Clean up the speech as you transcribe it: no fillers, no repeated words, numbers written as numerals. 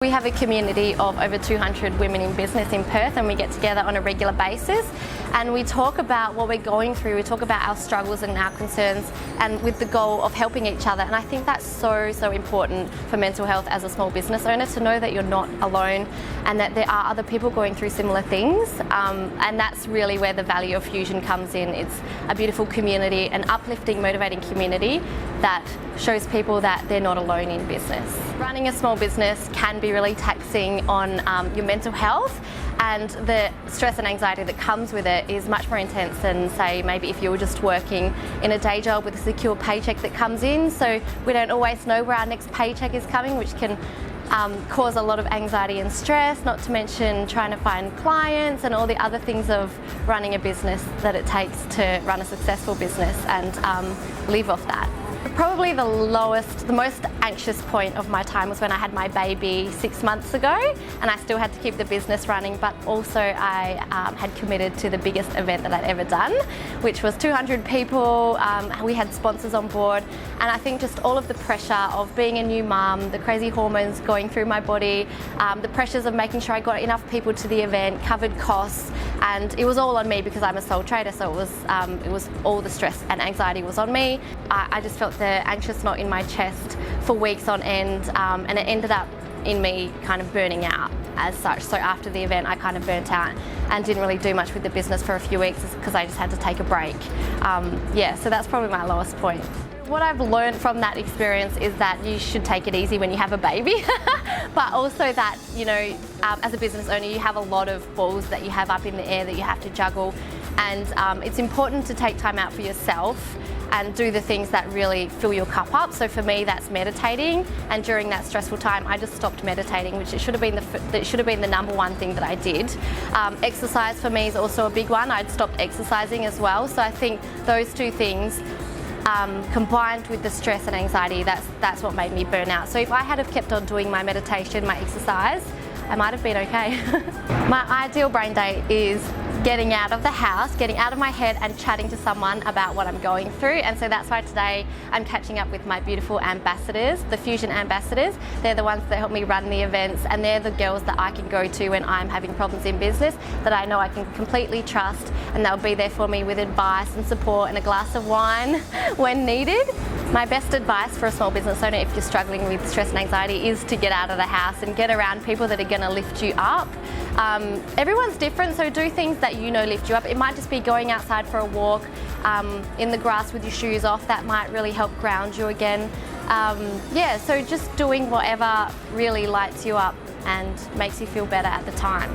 We have a community of over 200 women in business in Perth, and we get together on a regular basis and we talk about what we're going through, we talk about our struggles and our concerns, and with the goal of helping each other. And I think that's so important for mental health as a small business owner, to know that you're not alone and that there are other people going through similar things, and that's really where the value of Fusion comes in. It's a beautiful community, an uplifting, motivating community that shows people that they're not alone in business. Running a small business can be really taxing on your mental health, and the stress and anxiety that comes with it is much more intense than, say, maybe if you were just working in a day job with a secure paycheck that comes in. So we don't always know where our next paycheck is coming, which can cause a lot of anxiety and stress, not to mention trying to find clients and all the other things of running a business that it takes to run a successful business and live off that. Probably the most anxious point of my time was when I had my baby 6 months ago, and I still had to keep the business running, but also I had committed to the biggest event that I'd ever done, which was 200 people. We had sponsors on board, and I think just all of the pressure of being a new mum, the crazy hormones going through my body, the pressures of making sure I got enough people to the event, covered costs, and it was all on me because I'm a sole trader, so it was all the stress and anxiety was on me. I just felt the anxious knot in my chest for weeks on end, and it ended up in me kind of burning out as such. So after the event I kind of burnt out and didn't really do much with the business for a few weeks because I just had to take a break. So that's probably my lowest point. What I've learned from that experience is that you should take it easy when you have a baby, but also that, you know, as a business owner you have a lot of balls that you have up in the air that you have to juggle, and it's important to take time out for yourself and do the things that really fill your cup up. So for me that's meditating, and during that stressful time I just stopped meditating, which it should have been the number one thing that I did. Exercise for me is also a big one. I'd stopped exercising as well, so I think those two things combined with the stress and anxiety, that's what made me burn out. So if I had have kept on doing my meditation, my exercise, I might have been okay. My ideal brain day is getting out of the house, getting out of my head and chatting to someone about what I'm going through. And so that's why today I'm catching up with my beautiful ambassadors, the Fusion ambassadors. They're the ones that help me run the events, and they're the girls that I can go to when I'm having problems in business that I know I can completely trust, and they'll be there for me with advice and support and a glass of wine when needed. My best advice for a small business owner if you're struggling with stress and anxiety is to get out of the house and get around people that are going to lift you up. Everyone's different, so do things that you know lift you up. It might just be going outside for a walk in the grass with your shoes off. That might really help ground you again. So just doing whatever really lights you up and makes you feel better at the time.